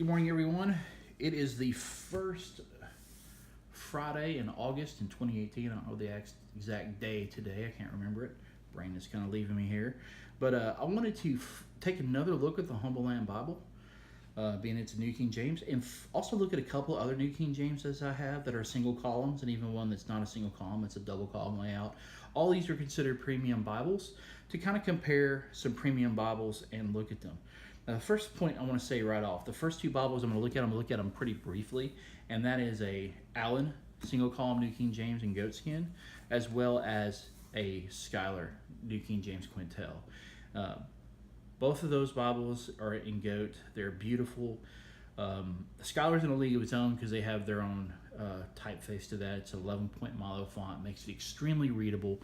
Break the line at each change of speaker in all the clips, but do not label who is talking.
Good morning, everyone. It is the first Friday in August in 2018. I don't know the exact day today. I can't remember it. Brain is kind of leaving me here. But I wanted to take another look at the Humble Land Bible, being it's a New King James, and also look at a couple other New King Jameses I have that are single columns, and even one that's not a single column, it's a double column layout. All these are considered premium Bibles, to kind of compare some premium Bibles and look at them. Now, the first point I want to say right off, the first two Bibles I'm going to look at them pretty briefly, and that is a Allen single column New King James in goatskin, as well as a Schuyler New King James Quintel. Both of those Bibles are in goat. They're beautiful. The Schuyler's in a league of its own because they have their own typeface to that. It's an 11-point Milo font, makes it extremely readable,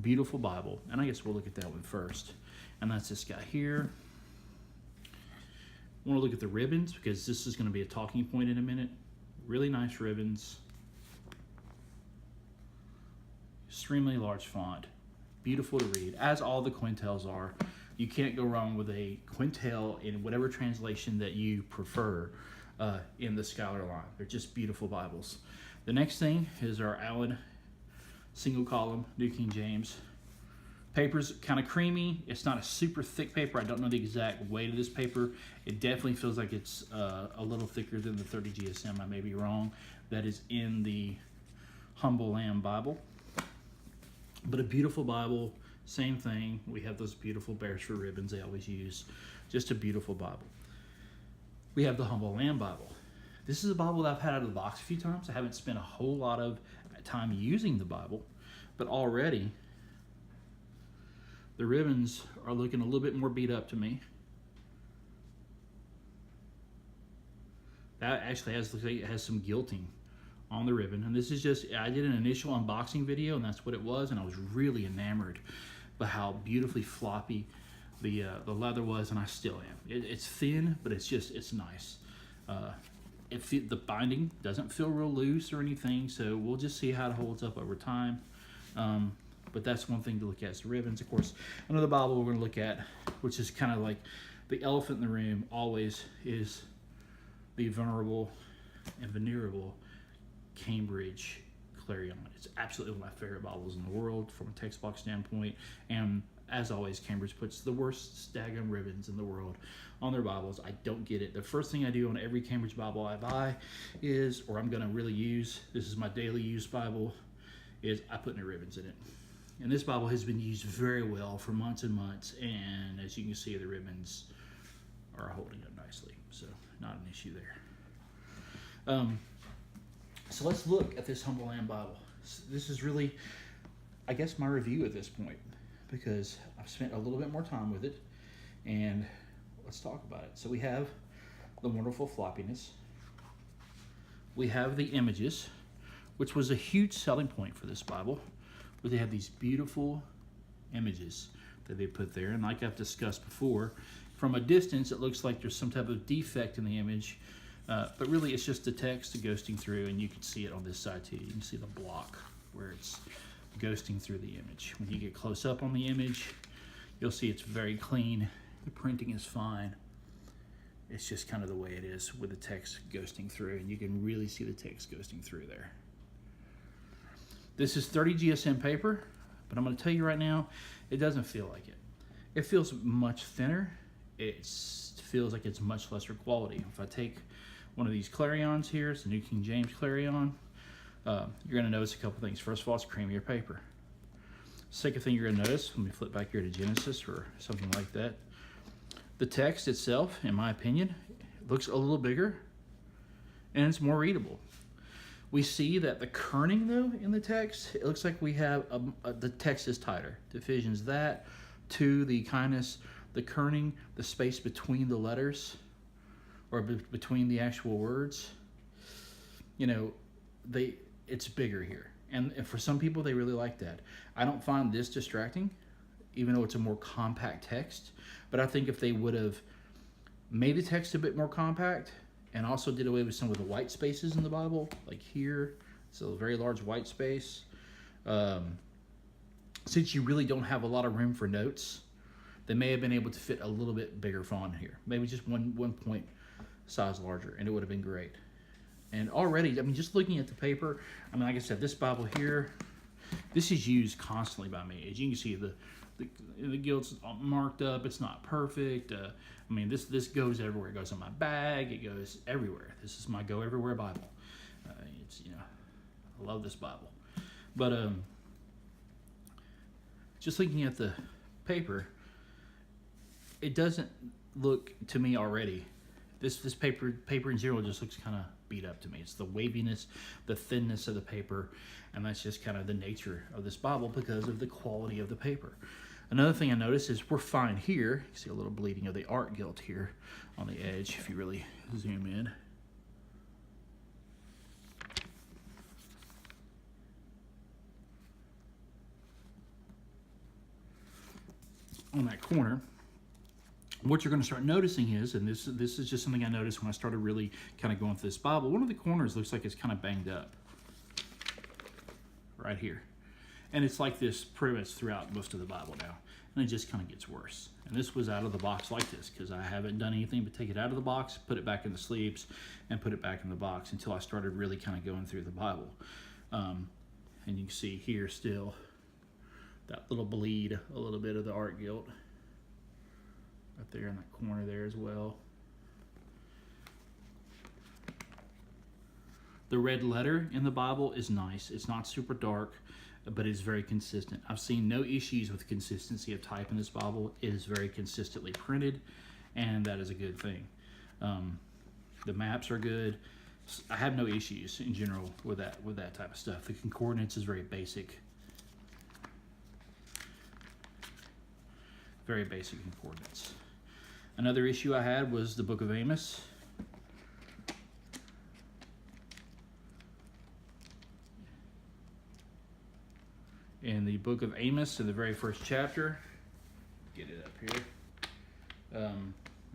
beautiful Bible. And I guess we'll look at that one first. And that's this guy here. I want to look at the ribbons because this is going to be a talking point in a minute. Really nice ribbons. Extremely large font. Beautiful to read, as all the Quintels are. You can't go wrong with a Quintel in whatever translation that you prefer in the Schuyler line. They're just beautiful Bibles. The next thing is our Allen single column New King James. Paper's kind of creamy. It's not a super thick paper. I don't know the exact weight of this paper. It definitely feels like it's a little thicker than the 30 GSM. I may be wrong. That is in the Humble Land Bible. But a beautiful Bible, same thing. We have those beautiful Beresford ribbons they always use. Just a beautiful Bible. We have the Humble Land Bible. This is a Bible that I've had out of the box a few times. I haven't spent a whole lot of time using the Bible, but already the ribbons are looking a little bit more beat up to me. That actually has some gilting on the ribbon, and this is just, I did an initial unboxing video and that's what it was, and I was really enamored by how beautifully floppy the leather was, and I still am. It's thin, but it's nice. The binding doesn't feel real loose or anything, so we'll just see how it holds up over time. But that's one thing to look at is the ribbons. Of course, another Bible we're going to look at, which is kind of like the elephant in the room always, is the venerable and venerable Cambridge Clarion. It's absolutely one of my favorite Bibles in the world from a text box standpoint, and as always, Cambridge puts the worst daggum ribbons in the world on their Bibles. I don't get it. The first thing I do on every Cambridge Bible I buy is, or I'm going to really use, this is my daily use Bible, is I put new ribbons in it. And this Bible has been used very well for months and months, and as you can see, the ribbons are holding up nicely, so not an issue there. So let's look at this Humble Land Bible. This is really, I guess, my review at this point, because I've spent a little bit more time with it, and let's talk about it. So we have the wonderful floppiness. We have the images, which was a huge selling point for this Bible, where they have these beautiful images that they put there. And like I've discussed before, from a distance, it looks like there's some type of defect in the image, but really it's just the text ghosting through, and you can see it on this side too. You can see the block where it's ghosting through the image. When you get close up on the image, you'll see it's very clean. The printing is fine. It's just kind of the way it is with the text ghosting through, and you can really see the text ghosting through there. This is 30 GSM paper, but I'm going to tell you right now, it doesn't feel like it. It feels much thinner. It feels like it's much lesser quality. If I take one of these Clarions here, it's a New King James Clarion, you're going to notice a couple things. First of all, it's creamier paper. Second thing you're going to notice, let me flip back here to Genesis or something like that. The text itself, in my opinion, looks a little bigger, and it's more readable. We see that the kerning, though, in the text, it looks like we have, the text is tighter. Divisions that to the kindness, the kerning, the space between the letters, or between the actual words, you know, it's bigger here. And for some people, they really like that. I don't find this distracting, even though it's a more compact text. But I think if they would have made the text a bit more compact, and also did away with some of the white spaces in the Bible, like here, it's a very large white space. Since you really don't have a lot of room for notes, they may have been able to fit a little bit bigger font here. Maybe just one point size larger, and it would have been great. And already, I mean, just looking at the paper, I mean, like I said, this Bible here, this is used constantly by me. As you can see, the gilt's marked up. It's not perfect. I mean, this goes everywhere. It goes in my bag. It goes everywhere. This is my go everywhere Bible. It's, you know, I love this Bible. But just looking at the paper, it doesn't look to me already. This paper in general just looks kind of beat up to me. It's the waviness, the thinness of the paper, and that's just kind of the nature of this Bible because of the quality of the paper. Another thing I noticed is we're fine here. You see a little bleeding of the art gilt here on the edge if you really zoom in. On that corner, what you're going to start noticing is, and this is just something I noticed when I started really kind of going through this Bible, one of the corners looks like it's kind of banged up right here. And it's like this pretty much throughout most of the Bible now. And it just kind of gets worse. And this was out of the box like this because I haven't done anything but take it out of the box, put it back in the sleeves, and put it back in the box until I started really kind of going through the Bible. And you can see here still that little bleed, a little bit of the art gilt. Right there in that corner there as well. The red letter in the Bible is nice. It's not super dark, but it's very consistent. I've seen no issues with consistency of type in this Bible. It is very consistently printed, and that is a good thing. The maps are good. I have no issues in general with that type of stuff. The concordance is very basic. Very basic concordance. Another issue I had was the book of Amos. In the book of Amos, in the very first chapter, get it up here,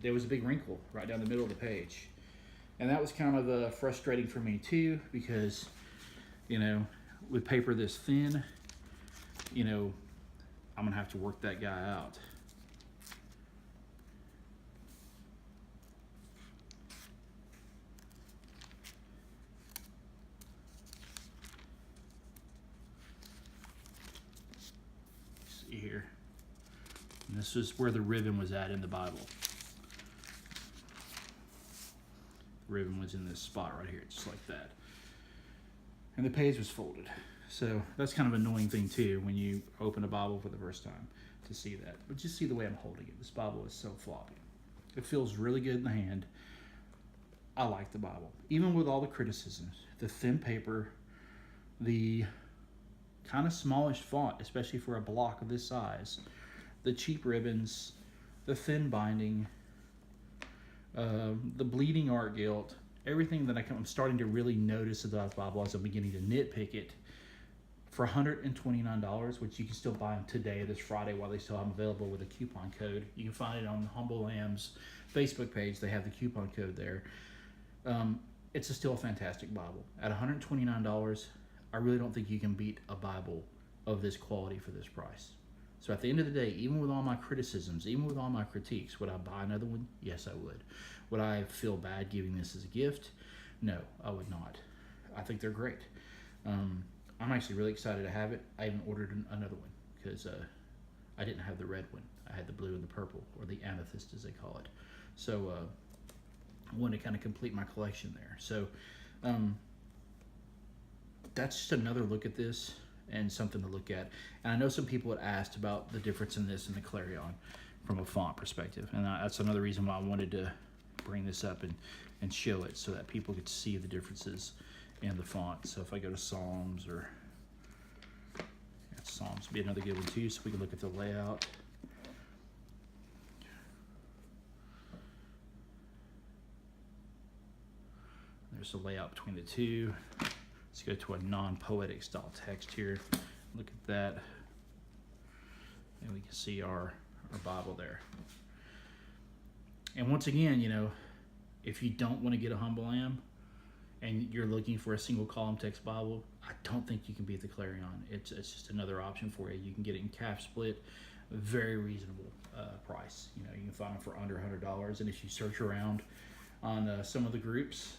there was a big wrinkle right down the middle of the page. And that was kind of frustrating for me too, because, you know, with paper this thin, you know, I'm going to have to work that guy out. Here, and this is where the ribbon was at in the Bible. The ribbon was in this spot right here, just like that, and the page was folded. So that's kind of an annoying thing too when you open a Bible for the first time to see that. But just see the way I'm holding it. This Bible is so floppy. It feels really good in the hand. I like the Bible, even with all the criticisms. The thin paper, the kind of smallish font, especially for a block of this size, the cheap ribbons, the thin binding, the bleeding art gilt, everything that I'm starting to really notice about the Bible as I'm beginning to nitpick it. For $129, which you can still buy them today, this Friday, while they still have them available with a coupon code. You can find it on Humble Lamb's Facebook page. They have the coupon code there. It's still a fantastic Bible. At $129, I really don't think you can beat a Bible of this quality for this price. So at the end of the day, even with all my criticisms, even with all my critiques, would I buy another one? Yes, I would. Would I feel bad giving this as a gift? No, I would not. I think they're great. I'm actually really excited to have it. I even ordered another one because I didn't have the red one. I had the blue and the purple, or the amethyst as they call it. So I wanted to kind of complete my collection there. So that's just another look at this and something to look at. And I know some people had asked about the difference in this and the Clarion from a font perspective. And that's another reason why I wanted to bring this up and show it so that people could see the differences in the font. So if I go to Psalms, or Psalms would be another good one too, so we can look at the layout. There's the layout between the two. Let's go to a non-poetic style text here. Look at that. And we can see our Bible there. And once again, you know, if you don't want to get a Humble Lamb and you're looking for a single column text Bible, I don't think you can beat the Clarion. It's just another option for you. You can get it in calf split, very reasonable price. You know, you can find them for under $100. And if you search around, on some of the groups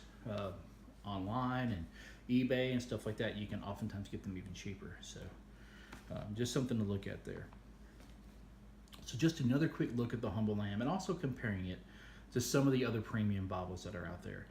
online and eBay and stuff like that, you can oftentimes get them even cheaper. So just something to look at there. So just another quick look at the Humble Lamb and also comparing it to some of the other premium Bibles that are out there.